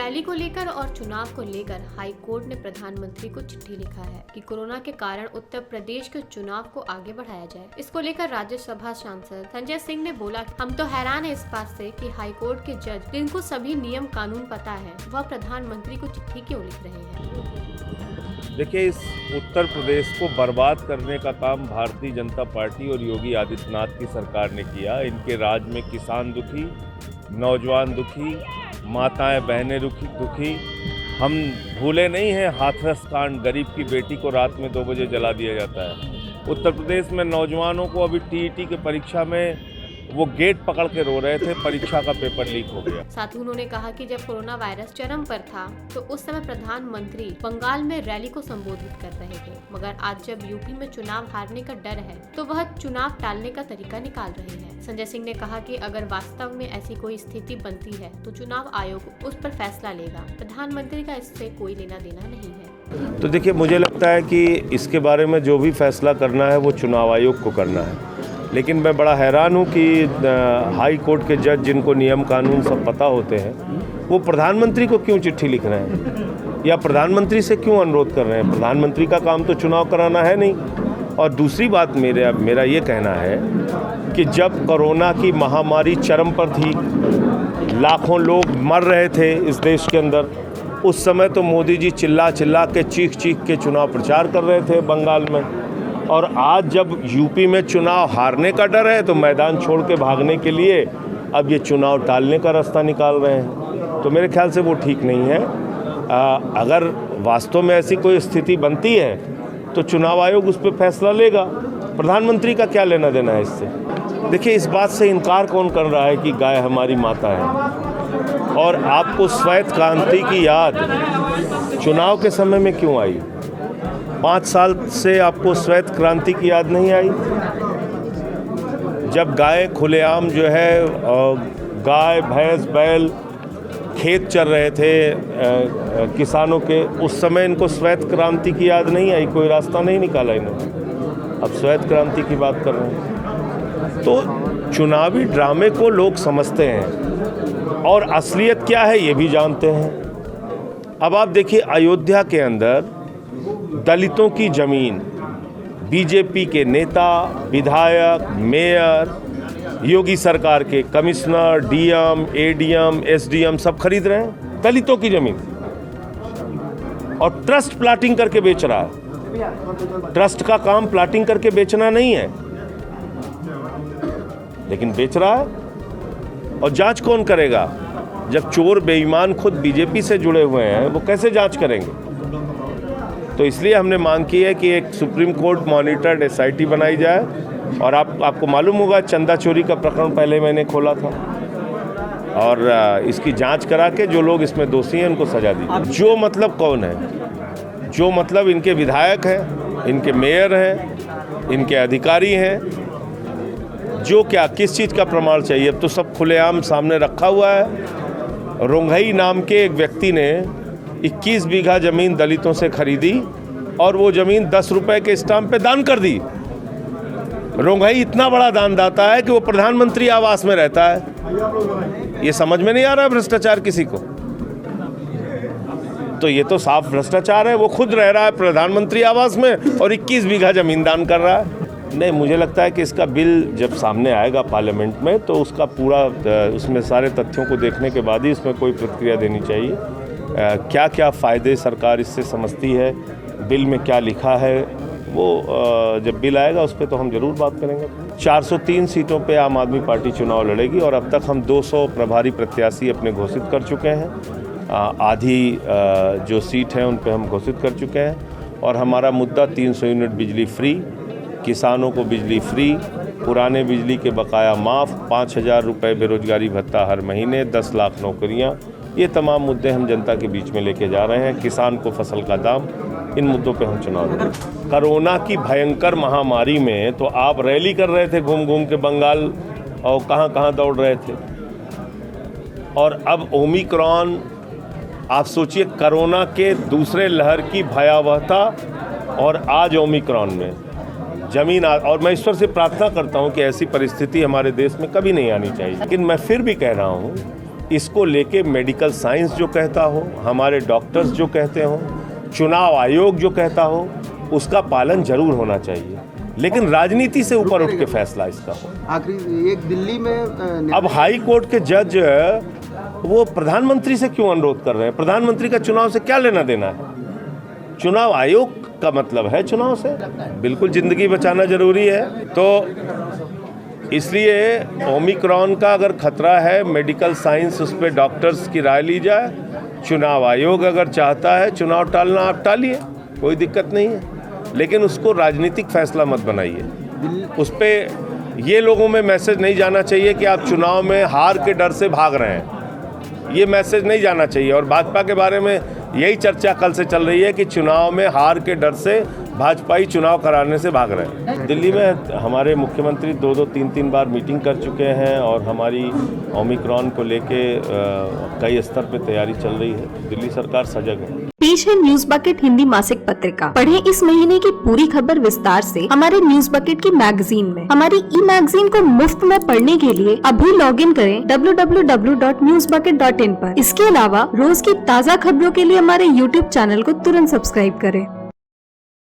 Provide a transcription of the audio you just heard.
Rally को लेकर और चुनाव को लेकर हाई कोर्ट ने प्रधानमंत्री को चिट्ठी लिखा है कि कोरोना के कारण उत्तर प्रदेश के चुनाव को आगे बढ़ाया जाए। इसको लेकर राज्यसभा सांसद संजय सिंह ने बोला, हम तो हैरान है इस बात से कि हाई कोर्ट के जज जिनको सभी नियम कानून पता है वह प्रधानमंत्री को चिट्ठी क्यों लिख रहे हैं। देखिए, इस उत्तर प्रदेश को बर्बाद करने का काम भारतीय जनता पार्टी और योगी आदित्यनाथ की सरकार ने किया। इनके राज में किसान दुखी, नौजवान दुखी, माताएं बहनें दुखी। हम भूले नहीं हैं हाथरस कांड, गरीब की बेटी को रात में 2 बजे जला दिया जाता है। उत्तर प्रदेश में नौजवानों को अभी टीईटी की परीक्षा में वो गेट पकड़ के रो रहे थे, परीक्षा का पेपर लीक हो गया। साथ ही उन्होंने कहा कि जब कोरोना वायरस चरम पर था तो उस समय प्रधानमंत्री बंगाल में रैली को संबोधित कर रहे थे, मगर आज जब यूपी में चुनाव हारने का डर है तो वह चुनाव टालने का तरीका निकाल रहे हैं। संजय सिंह ने कहा कि अगर वास्तव में ऐसी कोई स्थिति बनती है तो चुनाव आयोग उस पर फैसला लेगा, प्रधानमंत्री का इससे कोई लेना देना नहीं है। तो देखिए, मुझे लगता है कि इसके बारे में जो भी फैसला करना है वो चुनाव आयोग को करना है। लेकिन मैं बड़ा हैरान हूँ कि हाई कोर्ट के जज जिनको नियम कानून सब पता होते हैं वो प्रधानमंत्री को क्यों चिट्ठी लिख रहे हैं या प्रधानमंत्री से क्यों अनुरोध कर रहे हैं। प्रधानमंत्री का काम तो चुनाव कराना है नहीं। और दूसरी बात मेरा ये कहना है कि जब कोरोना की महामारी चरम पर थी, लाखों लोग मर रहे थे इस देश के अंदर, उस समय तो मोदी जी चिल्ला के चीख के चुनाव प्रचार कर रहे थे बंगाल में। और आज जब यूपी में चुनाव हारने का डर है तो मैदान छोड़ के भागने के लिए अब ये चुनाव टालने का रास्ता निकाल रहे हैं। तो मेरे ख्याल से वो ठीक नहीं है। अगर वास्तव में ऐसी कोई स्थिति बनती है तो चुनाव आयोग उस पर फैसला लेगा। प्रधानमंत्री का क्या लेना देना है इससे। देखिए, इस बात से इनकार कौन कर रहा है कि गाय हमारी माता है। और आपको श्वेत क्रांति की याद चुनाव के समय में क्यों आई? 5 साल से आपको श्वेत क्रांति की याद नहीं आई? जब गाय खुलेआम जो है गाय भैंस बैल खेत चर रहे थे किसानों के, उस समय इनको श्वेत क्रांति की याद नहीं आई? कोई रास्ता नहीं निकाला इन्होंने। अब श्वेत क्रांति की बात कर रहे हैं। तो चुनावी ड्रामे को लोग समझते हैं और असलियत क्या है ये भी जानते हैं। अब आप देखिए, अयोध्या के अंदर दलितों की जमीन बीजेपी के नेता, विधायक, मेयर, योगी सरकार के कमिश्नर, डीएम, एडीएम, एसडीएम सब खरीद रहे हैं दलितों की जमीन और ट्रस्ट प्लाटिंग करके बेच रहा है। ट्रस्ट का काम प्लाटिंग करके बेचना नहीं है, लेकिन बेच रहा है। और जांच कौन करेगा? जब चोर बेईमान खुद बीजेपी से जुड़े हुए हैं, वो कैसे जांच करेंगे? तो इसलिए हमने मांग की है कि एक सुप्रीम कोर्ट मॉनिटर्ड एसआईटी बनाई जाए। और आपको मालूम होगा, चंदा चोरी का प्रकरण पहले मैंने खोला था और इसकी जांच करा के जो लोग इसमें दोषी हैं उनको सजा दी। जो मतलब कौन है? जो मतलब इनके विधायक हैं, इनके मेयर हैं, इनके अधिकारी हैं। जो क्या किस चीज़ का प्रमाण चाहिए? अब तो सब खुलेआम सामने रखा हुआ है। रोंघई नाम के एक व्यक्ति ने 21 बीघा ज़मीन दलितों से खरीदी और वो ज़मीन 10 रुपए के स्टाम्प पे दान कर दी। रोंघई इतना बड़ा दानदाता है कि वो प्रधानमंत्री आवास में रहता है। ये समझ में नहीं आ रहा है भ्रष्टाचार किसी को? तो ये तो साफ भ्रष्टाचार है। वो खुद रह रहा है प्रधानमंत्री आवास में और 21 बीघा ज़मीन दान कर रहा है। नहीं, मुझे लगता है कि इसका बिल जब सामने आएगा पार्लियामेंट में तो उसका पूरा उसमें सारे तथ्यों को देखने के बाद ही इसमें कोई प्रतिक्रिया देनी चाहिए। क्या क्या फ़ायदे सरकार इससे समझती है, बिल में क्या लिखा है, वो जब बिल आएगा उस पर तो हम ज़रूर बात करेंगे। 403 सीटों पे आम आदमी पार्टी चुनाव लड़ेगी और अब तक हम 200 प्रभारी प्रत्याशी अपने घोषित कर चुके हैं। आधी जो सीट हैं उन पे हम घोषित कर चुके हैं। और हमारा मुद्दा 300 यूनिट बिजली फ्री, किसानों को बिजली फ्री, पुराने बिजली के बकाया माफ़, 5000 रुपये बेरोजगारी भत्ता हर महीने, 10 लाख नौकरियाँ, ये तमाम मुद्दे हम जनता के बीच में लेके जा रहे हैं। किसान को फसल का दाम, इन मुद्दों पे हम चुनाव लड़ेंगे। कोरोना की भयंकर महामारी में तो आप रैली कर रहे थे घूम के बंगाल और कहाँ दौड़ रहे थे। और अब ओमिक्रॉन, आप सोचिए कोरोना के दूसरे लहर की भयावहता और आज ओमिक्रॉन में जमीन। और मैं ईश्वर से प्रार्थना करता हूं कि ऐसी परिस्थिति हमारे देश में कभी नहीं आनी चाहिए। लेकिन मैं फिर भी कह रहा हूं इसको लेके मेडिकल साइंस जो कहता हो, हमारे डॉक्टर्स जो कहते हो, चुनाव आयोग जो कहता हो, उसका पालन जरूर होना चाहिए, लेकिन राजनीति से ऊपर उठ के फैसला इसका हो। आखिरी एक दिल्ली में अब हाई कोर्ट के जज वो प्रधानमंत्री से क्यों अनुरोध कर रहे हैं? प्रधानमंत्री का चुनाव से क्या लेना देना है? चुनाव आयोग का मतलब है चुनाव से। बिल्कुल जिंदगी बचाना जरूरी है, तो इसलिए ओमिक्रॉन का अगर खतरा है, मेडिकल साइंस उस पर डॉक्टर्स की राय ली जाए। चुनाव आयोग अगर चाहता है चुनाव टालना, आप टालिए, कोई दिक्कत नहीं है, लेकिन उसको राजनीतिक फैसला मत बनाइए। उस पर ये लोगों में मैसेज नहीं जाना चाहिए कि आप चुनाव में हार के डर से भाग रहे हैं, ये मैसेज नहीं जाना चाहिए। और भाजपा के बारे में यही चर्चा कल से चल रही है कि चुनाव में हार के डर से भाजपाई चुनाव कराने से भाग रहे हैं। दिल्ली में हमारे मुख्यमंत्री 2-2, 3-3 बार मीटिंग कर चुके हैं और हमारी ओमिक्रॉन को लेके कई स्तर पे तैयारी चल रही है। दिल्ली सरकार सजग है। पेश है न्यूज बकेट हिंदी मासिक पत्रिका। पढ़ें इस महीने की पूरी खबर विस्तार से हमारे न्यूज बकेट की मैगजीन में। हमारी ई मैगजीन को मुफ्त में पढ़ने के लिए अभी लॉग इन करें www.newsbucket.in पर। इसके अलावा रोज की ताज़ा खबरों के लिए हमारे YouTube चैनल को तुरंत सब्सक्राइब करें।